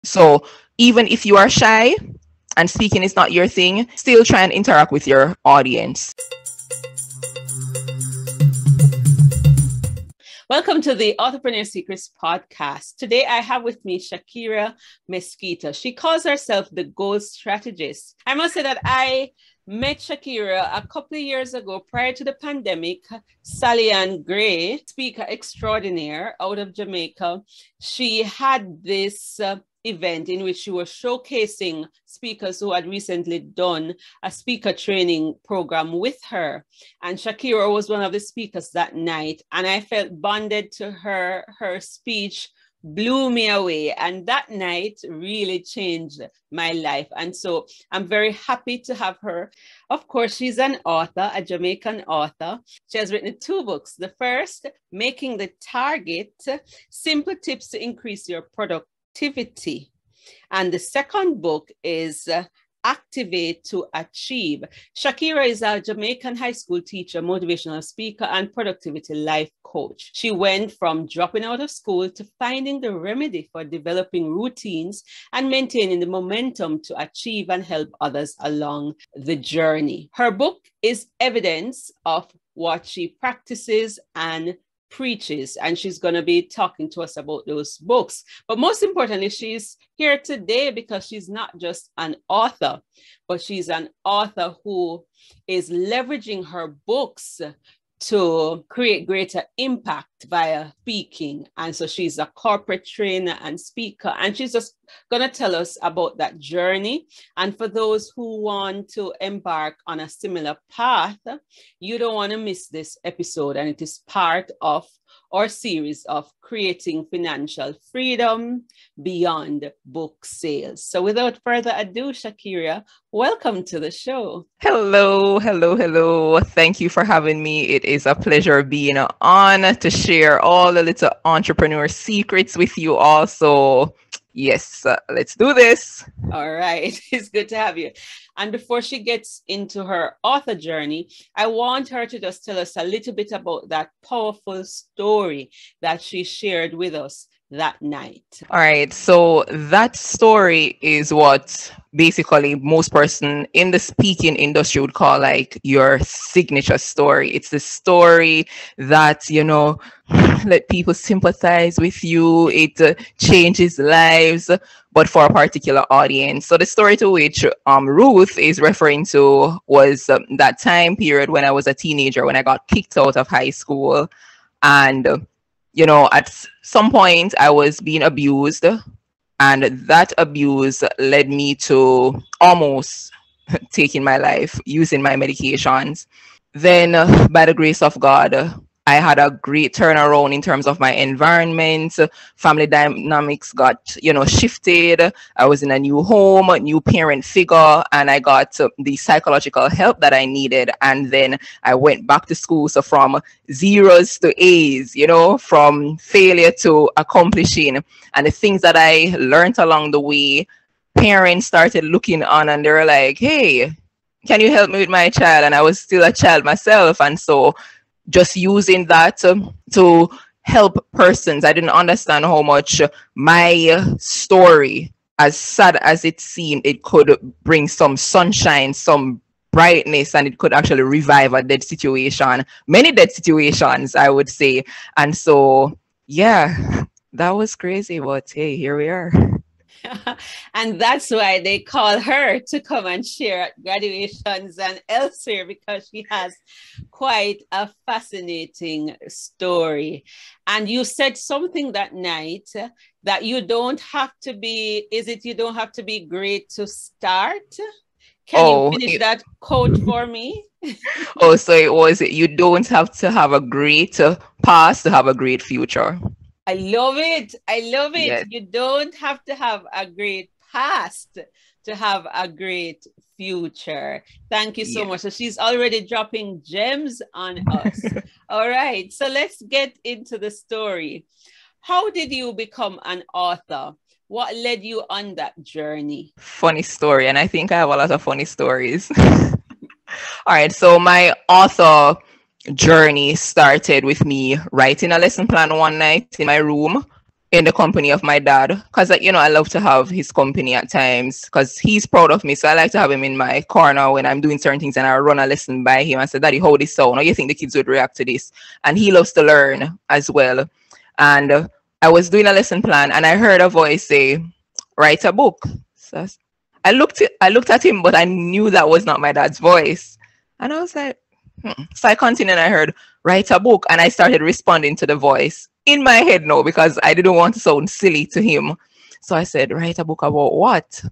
So even if you are shy and speaking is not your thing, still try and interact with your audience. Welcome to the Entrepreneur Secrets podcast. Today I have with me Shackeria Mesquita. She calls herself the Goal Strategist. I must say that I met Shackeria a couple of years ago prior to the pandemic. Sally Ann Gray, speaker extraordinaire out of Jamaica, she had this event in which she was showcasing speakers who had recently done a speaker training program with her. And Shackeria was one of the speakers that night. And I felt bonded to her. Her speech blew me away. And that night really changed my life. And so I'm very happy to have her. Of course, she's an author, a Jamaican author. She has written 2 books. The first, Making the Target, Simple Tips to Increase Your Productivity. And the second book is Activate to Achieve. Shackeria is a Jamaican high school teacher, motivational speaker, and productivity life coach. She went from dropping out of school to finding the remedy for developing routines and maintaining the momentum to achieve and help others along the journey. Her book is evidence of what she practices and preaches, and she's going to be talking to us about those books. But most importantly, she's here today because she's not just an author, but she's an author who is leveraging her books to create greater impact via speaking. And so she's a corporate trainer and speaker, and she's just going to tell us about that journey. And for those who want to embark on a similar path, you don't want to miss this episode. And it is part of our series of creating financial freedom beyond book sales. So without further ado, Shackeria, welcome to the show. Hello. Thank you for having me. It is a pleasure being on to share all the little entrepreneur secrets with you all. So yes, let's do this. All right. It's good to have you. And before she gets into her author journey, I want her to just tell us a little bit about that powerful story that she shared with us that night. All right. So that story is what basically most person in the speaking industry would call like your signature story. It's the story that, let people sympathize with you. It changes lives, but for a particular audience. So the story to which Ruth is referring to was that time period when I was a teenager, when I got kicked out of high school. And at some point I was being abused, and that abuse led me to almost taking my life, using my medications. Then, by the grace of God, I had a great turnaround in terms of my environment. Family dynamics got, shifted. I was in a new home, a new parent figure, and I got the psychological help that I needed. And then I went back to school. So from zeros to A's, from failure to accomplishing. And the things that I learned along the way, parents started looking on and they were like, hey, can you help me with my child? And I was still a child myself. And so just using that to help persons. I didn't understand how much my story, as sad as it seemed, it could bring some sunshine, some brightness, and it could actually revive a dead situation, many dead situations, I would say. And so, yeah, that was crazy, but hey, here we are. And that's why they call her to come and share at graduations and elsewhere, because she has quite a fascinating story. And you said something that night that you don't have to be, you don't have to be great to start? Can you finish that quote for me? So it was, you don't have to have a great past to have a great future. I love it. Yes. You don't have to have a great past to have a great future. Thank you so much. So she's already dropping gems on us. All right. So let's get into the story. How did you become an author? What led you on that journey? Funny story. And I think I have a lot of funny stories. All right. So my author journey started with me writing a lesson plan one night in my room. in the company of my dad, because I love to have his company at times because he's proud of me. So I like to have him in my corner when I'm doing certain things, and I run a lesson by him and say, Daddy, how this sound? How you think the kids would react to this? And he loves to learn as well. And I was doing a lesson plan and I heard a voice say, write a book. So I looked at him, but I knew that was not my dad's voice. And I was like, So I continued and I heard, write a book. And I started responding to the voice in my head now because I didn't want to sound silly to him. So I said, write a book about what?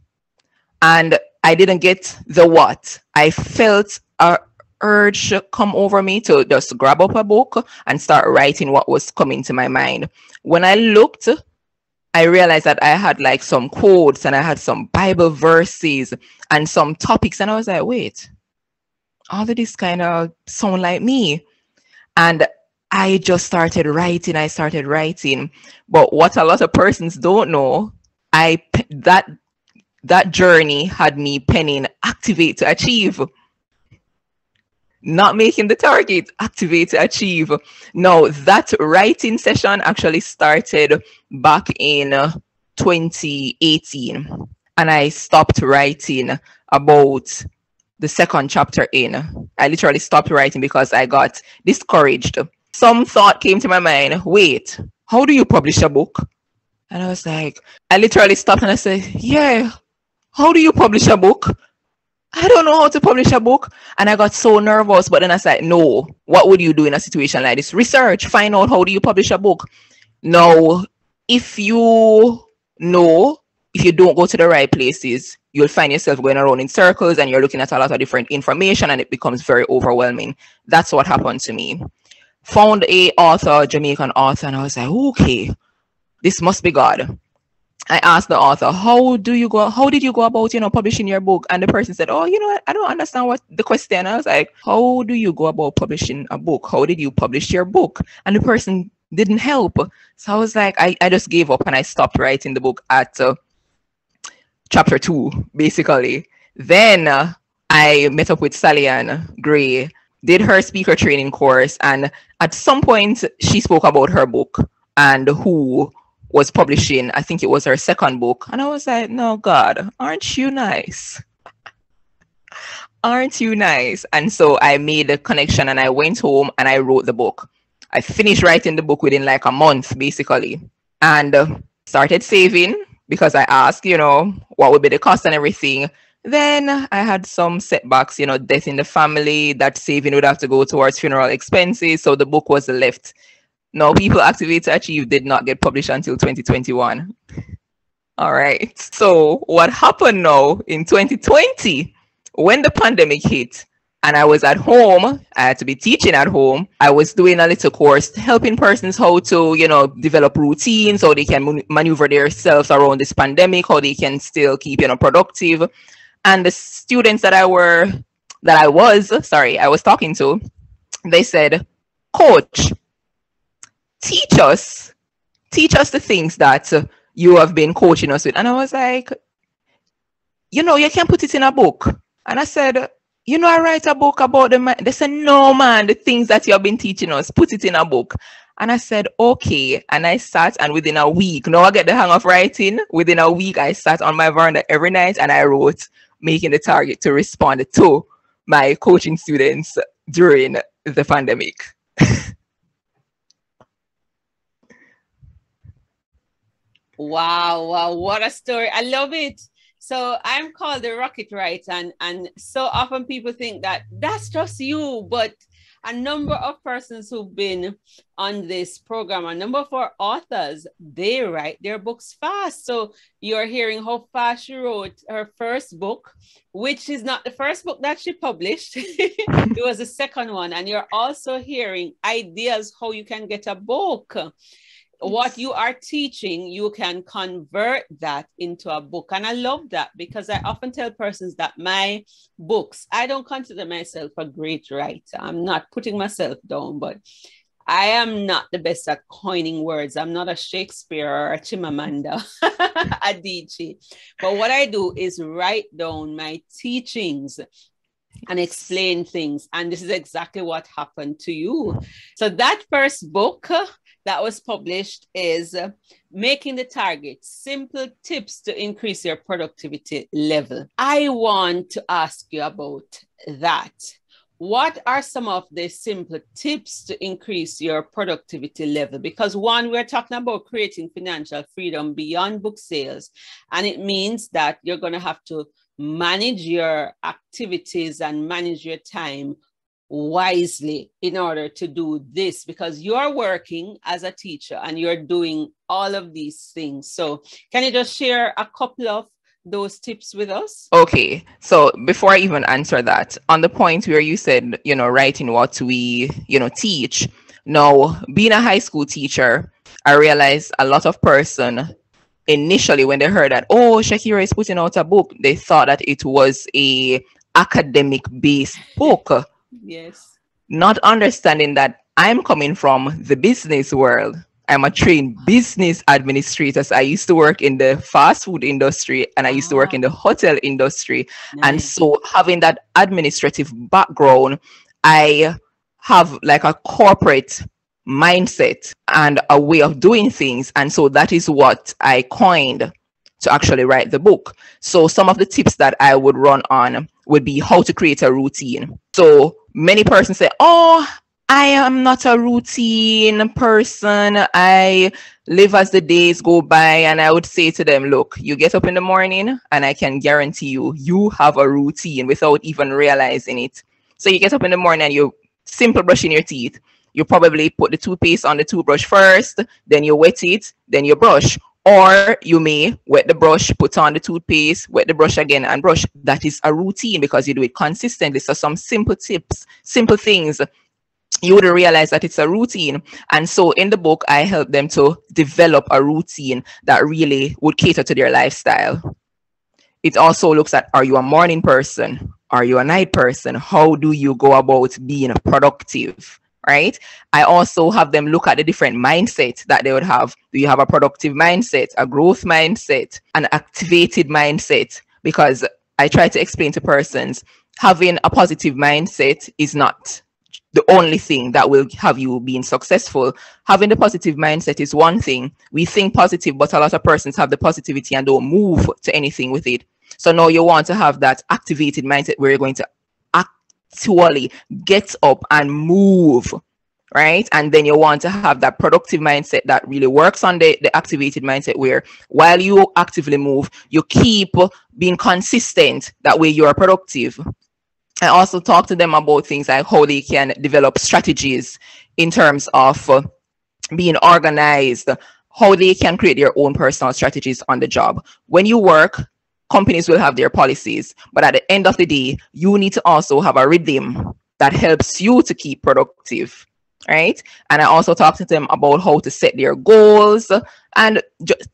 And I didn't get the what. I felt a urge come over me to just grab up a book and start writing what was coming to my mind. When I looked, I realized that I had like some quotes and I had some Bible verses and some topics. And I was like, wait, all of this kind of sound like me. And I just started writing. But what a lot of persons don't know, that journey had me penning activate to achieve. Not making the target, activate to achieve. Now, that writing session actually started back in 2018. And I stopped writing about the second chapter in. I literally stopped writing because I got discouraged. Some thought came to my mind, wait, how do you publish a book? And I was like, I literally stopped and I said, yeah, how do you publish a book? I don't know how to publish a book. And I got so nervous. But then I said, no, what would you do in a situation like this? Research, find out how do you publish a book. Now, if you don't go to the right places, you'll find yourself going around in circles and you're looking at a lot of different information and it becomes very overwhelming. That's what happened to me. Found a Jamaican author, and I was like, okay, this must be God. I asked the author, how did you go about, publishing your book? And the person said, oh, I don't understand what the question. I was like, how do you go about publishing a book? How did you publish your book? And the person didn't help. So I was like, I just gave up and I stopped writing the book at chapter 2, basically. Then I met up with Sally Ann Gray, did her speaker training course. And at some point she spoke about her book and who was publishing, I think it was her second book. And I was like, no, God, aren't you nice? Aren't you nice? And so I made a connection and I went home and I wrote the book. I finished writing the book within like a month, basically. And started saving because I asked, what would be the cost and everything. Then I had some setbacks, death in the family. That saving would have to go towards funeral expenses. So the book was left. No, People Activate to Achieve did not get published until 2021. All right. So what happened now in 2020, when the pandemic hit and I was at home, I had to be teaching at home. I was doing a little course helping persons how to, develop routines, how they can maneuver themselves around this pandemic, how they can still keep, productive. And the students that I was talking to, they said, Coach, teach us the things that you have been coaching us with. And I was like, you can put it in a book. And I said, I write a book about they said, no, man, the things that you have been teaching us, put it in a book. And I said, okay. And I sat, and within a week, now I get the hang of writing. Within a week, I sat on my veranda every night and I wrote, making the target to respond to my coaching students during the pandemic. Wow, what a story. I love it. So I'm called the Rocket Writer, and so often people think that that's just you, but a number of persons who've been on this program, a number of our authors, they write their books fast. So you're hearing how fast she wrote her first book, which is not the first book that she published. It was the second one. And you're also hearing ideas how you can get a book. What you are teaching, you can convert that into a book. And I love that because I often tell persons that my books, I don't consider myself a great writer. I'm not putting myself down, but I am not the best at coining words. I'm not a Shakespeare or a Chimamanda Adichie. But what I do is write down my teachings and explain things. And this is exactly what happened to you. So that first book, that was published is Making the Target, Simple Tips to Increase Your Productivity Level. I want to ask you about that. What are some of the simple tips to increase your productivity level? Because one, we're talking about creating financial freedom beyond book sales. And it means that you're going to have to manage your activities and manage your time wisely in order to do this, because you're working as a teacher and you're doing all of these things. So can you just share a couple of those tips with us? Okay, so before I even answer that, on the point where you said, writing what we, teach. Now, being a high school teacher, I realized a lot of person initially when they heard that, oh, Shackeria is putting out a book, they thought that it was a academic based book. Yes. Not understanding that I'm coming from the business world. I'm a trained business administrator. So I used to work in the fast food industry and I used to work in the hotel industry. Nice. And so having that administrative background, I have like a corporate mindset and a way of doing things. And so that is what I coined to actually write the book. So some of the tips that I would run on would be how to create a routine. So many persons say, oh, I am not a routine person. I live as the days go by. And I would say to them, look, you get up in the morning and I can guarantee you have a routine without even realizing it. So you get up in the morning and you simple brushing your teeth. You probably put the toothpaste on the toothbrush first, then you wet it, then you brush. Or you may wet the brush, put on the toothpaste, wet the brush again and brush. That is a routine because you do it consistently. So some simple tips, simple things, you would realize that it's a routine. And so in the book, I help them to develop a routine that really would cater to their lifestyle. It also looks at, are you a morning person? Are you a night person? How do you go about being productive? Right? I also have them look at the different mindsets that they would have. Do you have a productive mindset, a growth mindset, an activated mindset? Because I try to explain to persons, having a positive mindset is not the only thing that will have you being successful. Having the positive mindset is one thing. We think positive, but a lot of persons have the positivity and don't move to anything with it. So now you want to have that activated mindset where you're going to actually get up and move, right? And then you want to have that productive mindset that really works on the activated mindset where while you actively move, you keep being consistent. That way you are productive. I also talk to them about things like how they can develop strategies in terms of being organized, how they can create their own personal strategies on the job. When you work, companies will have their policies, but at the end of the day, you need to also have a rhythm that helps you to keep productive, right? And I also talk to them about how to set their goals and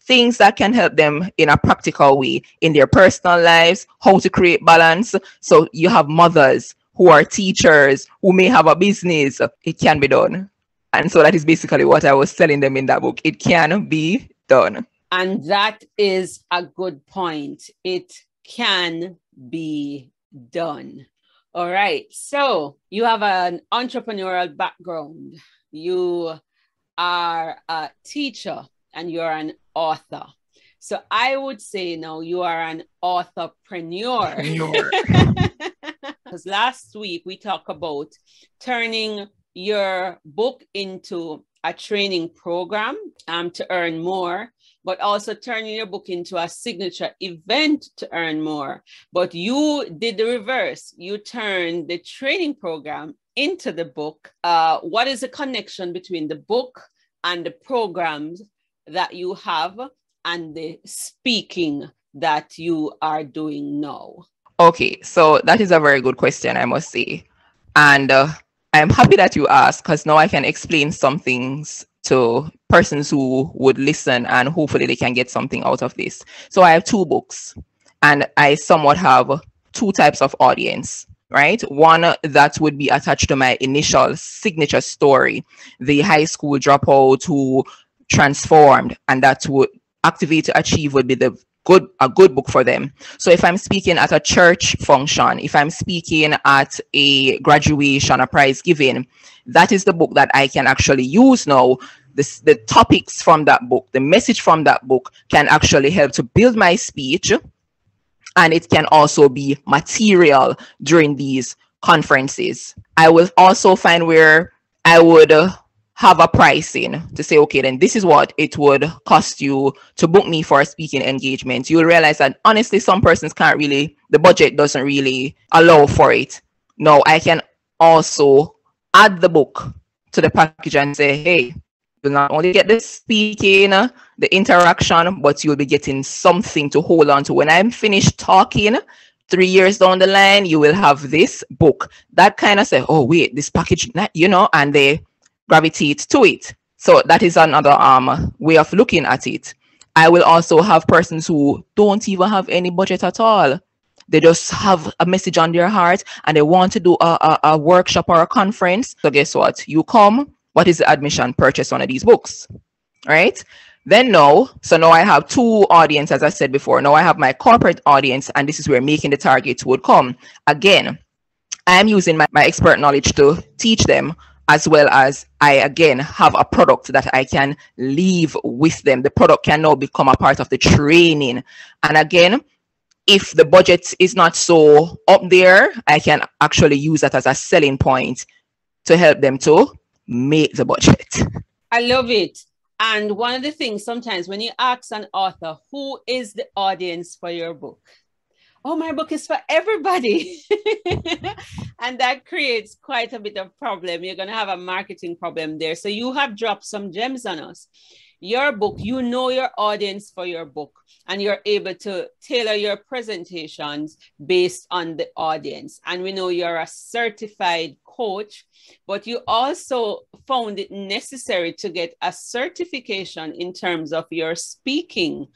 things that can help them in a practical way in their personal lives, how to create balance. So you have mothers who are teachers, who may have a business. It can be done. And so that is basically what I was telling them in that book. It can be done. And that is a good point. It can be done. All right. So you have an entrepreneurial background. You are a teacher and you're an author. So I would say now you are an authorpreneur. Because last week we talked about turning your book into a training program to earn more, but also turning your book into a signature event to earn more. But you did the reverse. You turned the training program into the book. What is the connection between the book and the programs that you have and the speaking that you are doing now? Okay, so that is a very good question, I must say. And I'm happy that you asked, because now I can explain some things to persons who would listen and hopefully they can get something out of this. So I have 2 books and I somewhat have 2 types of audience, right? One that would be attached to my initial signature story, the high school dropout who transformed, and that would Activate to Achieve would be a good book for them. So if I'm speaking at a church function, if I'm speaking at a graduation, a prize giving, that is the book that I can actually use now. the topics from that book, the message from that book can actually help to build my speech. And it can also be material during these conferences. I will also find where I would have a pricing to say, okay, then this is what it would cost you to book me for a speaking engagement. You'll realize that honestly, some persons can't really, the budget doesn't really allow for it. No, I can also add the book to the package and say, hey, you'll not only get the speaking, the interaction, but you'll be getting something to hold on to. When I'm finished talking, 3 years down the line, you will have this book. That kind of say, oh, wait, this package, and they gravitate to it. So that is another way of looking at it. I will also have persons who don't even have any budget at all. They just have a message on their heart and they want to do a workshop or a conference. So guess what? You come, what is the admission? Purchase one of these books, right? Then now I have two audience, as I said before. Now I have my corporate audience, and this is where making the target would come. Again, I am using my expert knowledge to teach them, as well as I, again, have a product that I can leave with them. The product can now become a part of the training. And again, if the budget is not so up there, I can actually use that as a selling point to help them to make the budget. I love it. And one of the things sometimes when you ask an author, who is the audience for your book? Oh, my book is for everybody. And that creates quite a bit of problem. You're going to have a marketing problem there. So you have dropped some gems on us. Your book, you know your audience for your book, and you're able to tailor your presentations based on the audience. And we know you're a certified coach, but you also found it necessary to get a certification in terms of your speaking.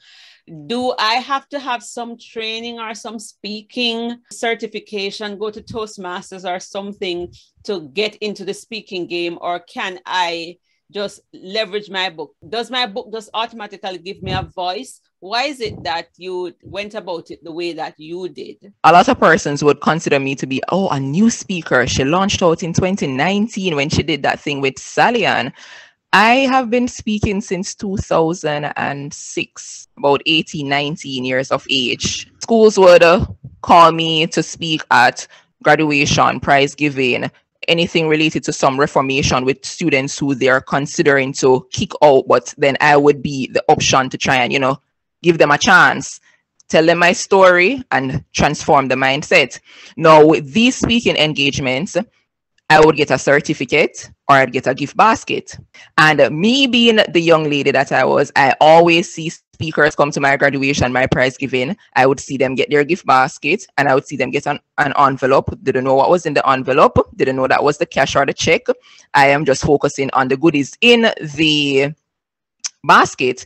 Do I have to have some training or some speaking certification, go to Toastmasters or something to get into the speaking game, or can I just leverage my book? Does my book just automatically give me a voice? Why is it that you went about it the way that you did? A lot of persons would consider me to be, a new speaker. She launched out in 2019 when she did that thing with Sally Ann. I have been speaking since 2006, about 18, 19 years of age. Schools would call me to speak at graduation, prize giving, anything related to some reformation with students who they're considering to kick out, but then I would be the option to try and, give them a chance, tell them my story and transform the mindset. Now, with these speaking engagements, I would get a certificate or I'd get a gift basket. And me being the young lady that I was, I always see speakers come to my graduation, my prize giving. I would see them get their gift basket and I would see them get an envelope. Didn't know what was in the envelope. Didn't know that was the cash or the check. I am just focusing on the goodies in the basket,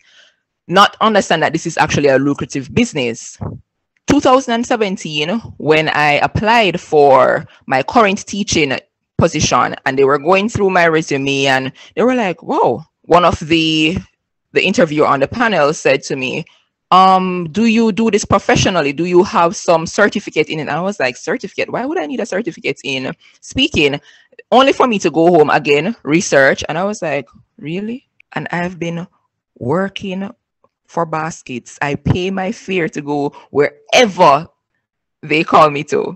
not understand that this is actually a lucrative business. 2017, when I applied for my current teaching position and they were going through my resume and they were like, whoa, one of the interviewer on the panel said to me, do you do this professionally? Do you have some certificate in it? And I was like, certificate? Why would I need a certificate in speaking? Only for me to go home again, research. And I was like, really? And I've been working for baskets. I pay my fare to go wherever they call me to.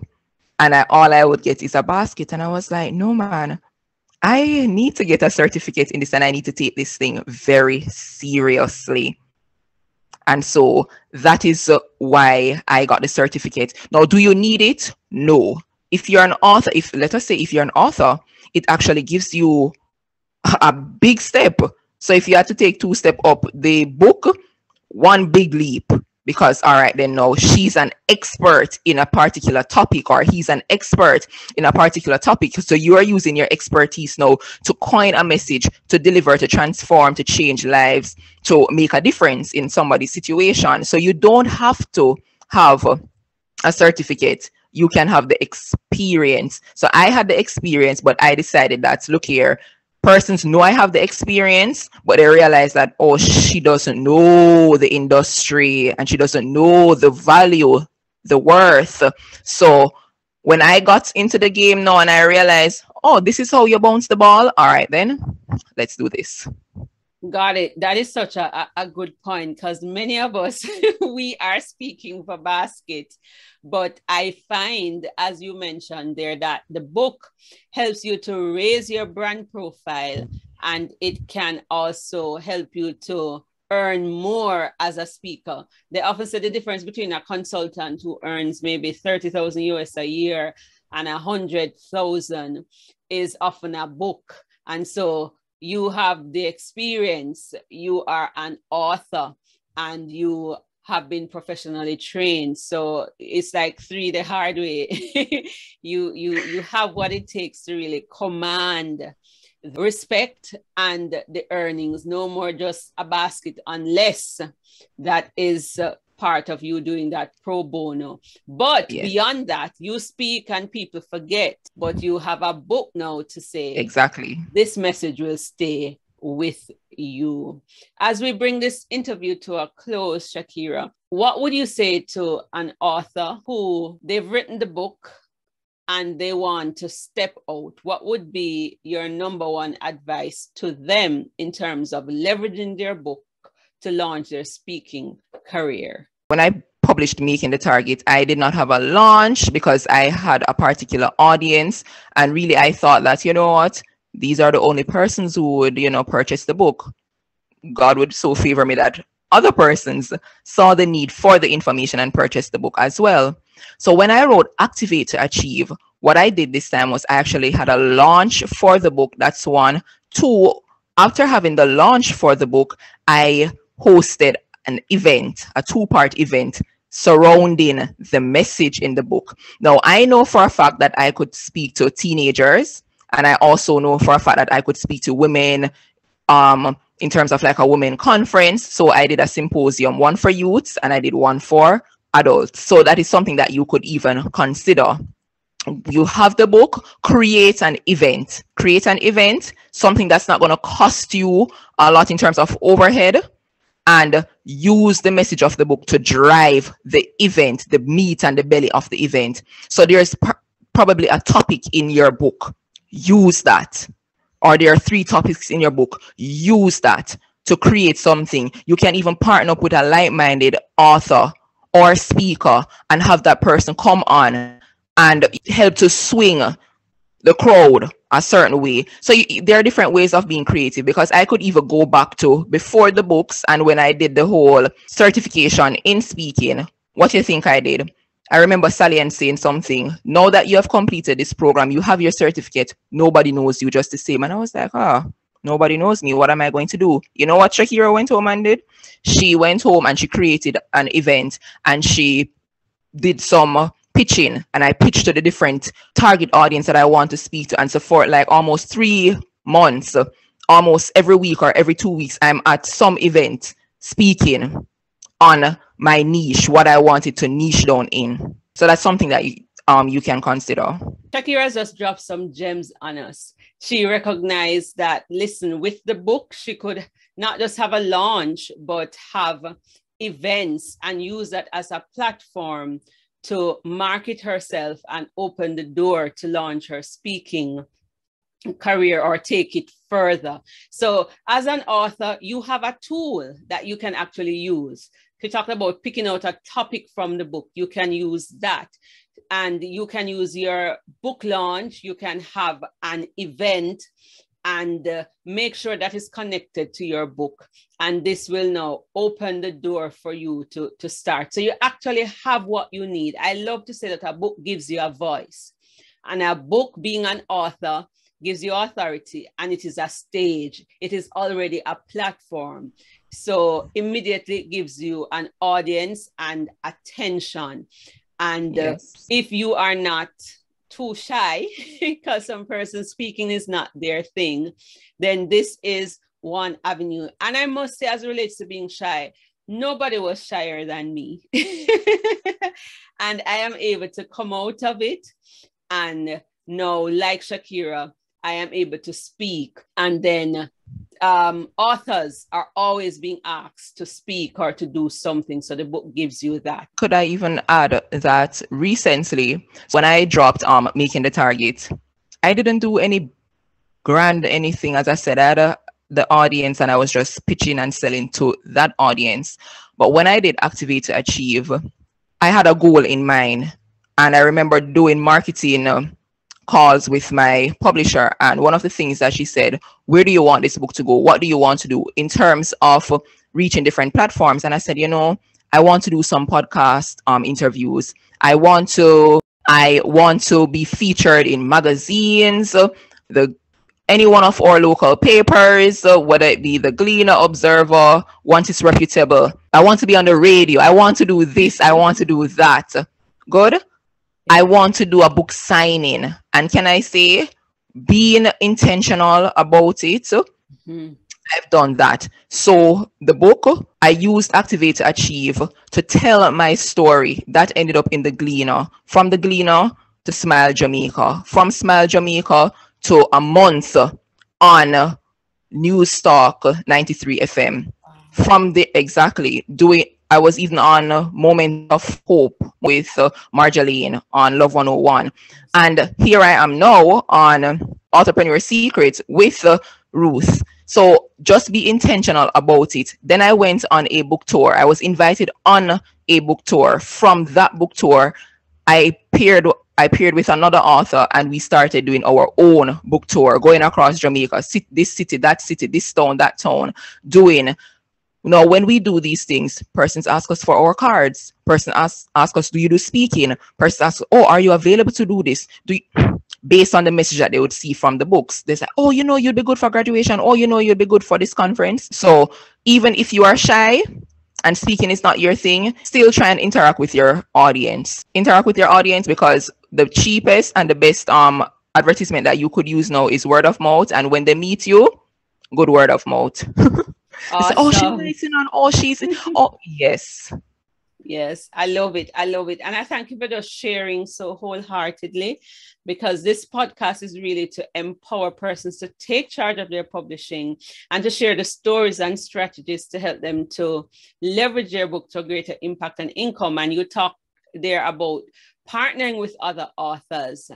And all I would get is a basket. And I was like, no, man, I need to get a certificate in this and I need to take this thing very seriously. And so that is why I got the certificate. Now, do you need it? No. If you're an author, let us say if you're an author, it actually gives you a big step. So if you had to take 2 steps up the book, 1 big leap, because all right, then now she's an expert in a particular topic or he's an expert in a particular topic. So you are using your expertise now to coin a message, to deliver, to transform, to change lives, to make a difference in somebody's situation. So you don't have to have a certificate. You can have the experience. So I had the experience, but I decided that, look here, persons know I have the experience, but they realize that, oh, she doesn't know the industry and she doesn't know the value, the worth. So when I got into the game now and I realized, oh, this is how you bounce the ball. All right, then let's do this. Got it. That is such a good point, because many of us, we are speaking for basket. But I find, as you mentioned there, that the book helps you to raise your brand profile, and it can also help you to earn more as a speaker. They often say the difference between a consultant who earns maybe 30,000 US a year and 100,000 is often a book. And so you have the experience, you are an author, and you have been professionally trained. So it's like three the hard way. you have what it takes to really command respect and the earnings. No more just a basket, unless that is part of you doing that pro bono. But beyond that, you speak and people forget, but you have a book now to say, exactly, this message will stay with you. As we bring this interview to a close, Shackeria, what would you say to an author who they've written the book and they want to step out? What would be your number one advice to them in terms of leveraging their book to launch their speaking career? When I published Making the Target, I did not have a launch because I had a particular audience. And really, I thought that, you know what, these are the only persons who would, purchase the book. God would so favor me that other persons saw the need for the information and purchased the book as well. So when I wrote Activate to Achieve, what I did this time was I actually had a launch for the book. That's one. Two, after having the launch for the book, I hosted an event, a 2-part event surrounding the message in the book. Now, I know for a fact that I could speak to teenagers, and I also know for a fact that I could speak to women in terms of like a women conference. So I did a symposium, one for youths, and I did one for adults. So that is something that you could even consider. You have the book, create an event. Create an event, something that's not going to cost you a lot in terms of overhead, and use the message of the book to drive the event, the meat and the belly of the event. So there's probably a topic in your book. Use that. Or there are 3 topics in your book. Use that to create something. You can even partner up with a like-minded author or speaker and have that person come on and help to swing the crowd a certain way. So there are different ways of being creative, because I could even go back to before the books and when I did the whole certification in speaking. What do you think I did? I remember Sally Ann saying something, now that you have completed this program, you have your certificate, nobody knows you just the same. And I was like, nobody knows me. What am I going to do? You know what Shackeria went home and did? She went home and she created an event and she did some pitching, and I pitched to the different target audience that I want to speak to. And so for like almost 3 months, almost every week or every 2 weeks, I'm at some event speaking on my niche, what I wanted to niche down in. So that's something that you can consider. Shackeria just dropped some gems on us. She recognized that, listen, with the book, she could not just have a launch, but have events and use that as a platform to market herself and open the door to launch her speaking career or take it further. So as an author, you have a tool that you can actually use. To talk about picking out a topic from the book, you can use that. And you can use your book launch, you can have an event and make sure that is connected to your book. And this will now open the door for you to start. So you actually have what you need. I love to say that a book gives you a voice. And a book, being an author, gives you authority, and it is a stage. It is already a platform. So immediately it gives you an audience and attention. And if you are not too shy, because some person speaking is not their thing, then this is one avenue. And I must say, as it relates to being shy, nobody was shyer than me. And I am able to come out of it. And now, like Shackeria, I am able to speak. And then authors are always being asked to speak or to do something. So the book gives you that. Could I even add that recently, when I dropped Making the Target, I didn't do any grand anything. As I said, I had the audience and I was just pitching and selling to that audience. But when I did Activate to Achieve, I had a goal in mind. And I remember doing marketing calls with my publisher. And one of the things that she said, where do you want this book to go? What do you want to do in terms of reaching different platforms? And I said, I want to do some podcast interviews. I want to be featured in magazines, any one of our local papers, whether it be the Gleaner, Observer, once it's reputable. I want to be on the radio. I want to do this. I want to do that. Good. I want to do a book signing. And can I say, being intentional about it, I've done that. So the book, I used Activate to Achieve to tell my story that ended up in the Gleaner. From the Gleaner to Smile Jamaica. From Smile Jamaica to a month on News Talk 93 FM. From the I was even on Moment of Hope with Marjolaine on Love 101. And here I am now on Entrepreneur Secrets with Ruth. So just be intentional about it. Then I went on a book tour. I was invited on a book tour. From that book tour, I paired with another author and we started doing our own book tour, going across Jamaica, this city, this town, that town, doing. When we do these things, persons ask us for our cards. Person ask us, do you do speaking? Person asks, are you available to do this? Based on the message that they would see from the books. They say, you'd be good for graduation. You'd be good for this conference. So even if you are shy and speaking is not your thing, still try and interact with your audience. Interact with your audience, because the cheapest and the best advertisement that you could use now is word of mouth. And when they meet you, good word of mouth. Awesome. Say, she's yes. Yes, I love it. And I thank you for just sharing so wholeheartedly, because this podcast is really to empower persons to take charge of their publishing and to share the stories and strategies to help them to leverage their book to a greater impact and income. And you talk there about partnering with other authors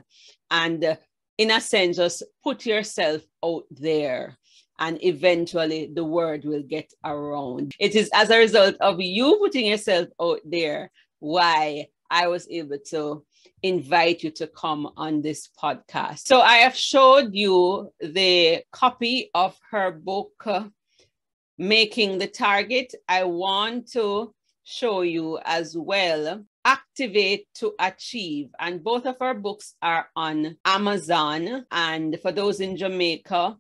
and in a sense, just put yourself out there. And eventually the word will get around. It is as a result of you putting yourself out there why I was able to invite you to come on this podcast. So I have showed you the copy of her book, Making the Target. I want to show you as well, Activate to Achieve. And both of our books are on Amazon. And for those in Jamaica,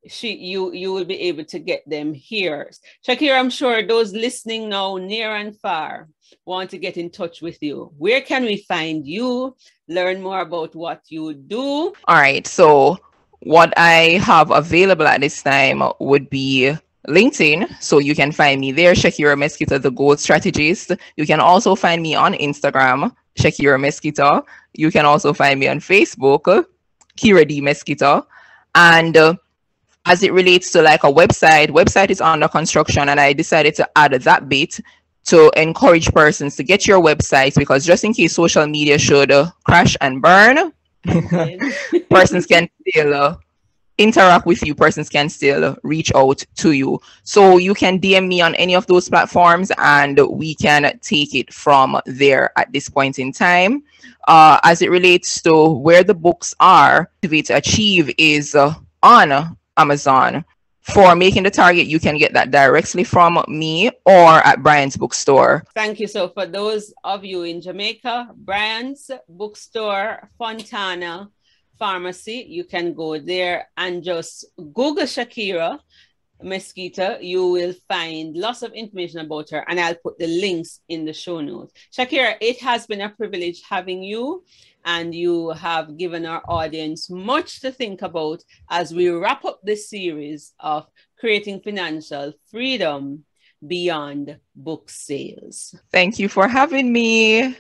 you will be able to get them here. Shackeria, I'm sure those listening now near and far want to get in touch with you. Where can we find you? Learn more about what you do. All right. So what I have available at this time would be LinkedIn. So you can find me there, Shackeria Mesquita, the Goal Strategist. You can also find me on Instagram, Shackeria Mesquita. You can also find me on Facebook, Kira D Mesquita. And as it relates to like a website is under construction, and I decided to add that bit to encourage persons to get your websites, because just in case social media should crash and burn, persons can still interact with you, persons can still reach out to you. So you can DM me on any of those platforms and we can take it from there at this point in time. As it relates to where the books are, Activate to Achieve is on Amazon. For Making the Target, you can get that directly from me or at Brian's Bookstore. Thank you. So for those of you in Jamaica, Brian's Bookstore, Fontana Pharmacy, you can go there and just Google Shackeria Mesquita. You will find lots of information about her, and I'll put the links in the show notes. Shackeria, it has been a privilege having you, and you have given our audience much to think about as we wrap up this series of creating financial freedom beyond book sales. Thank you for having me.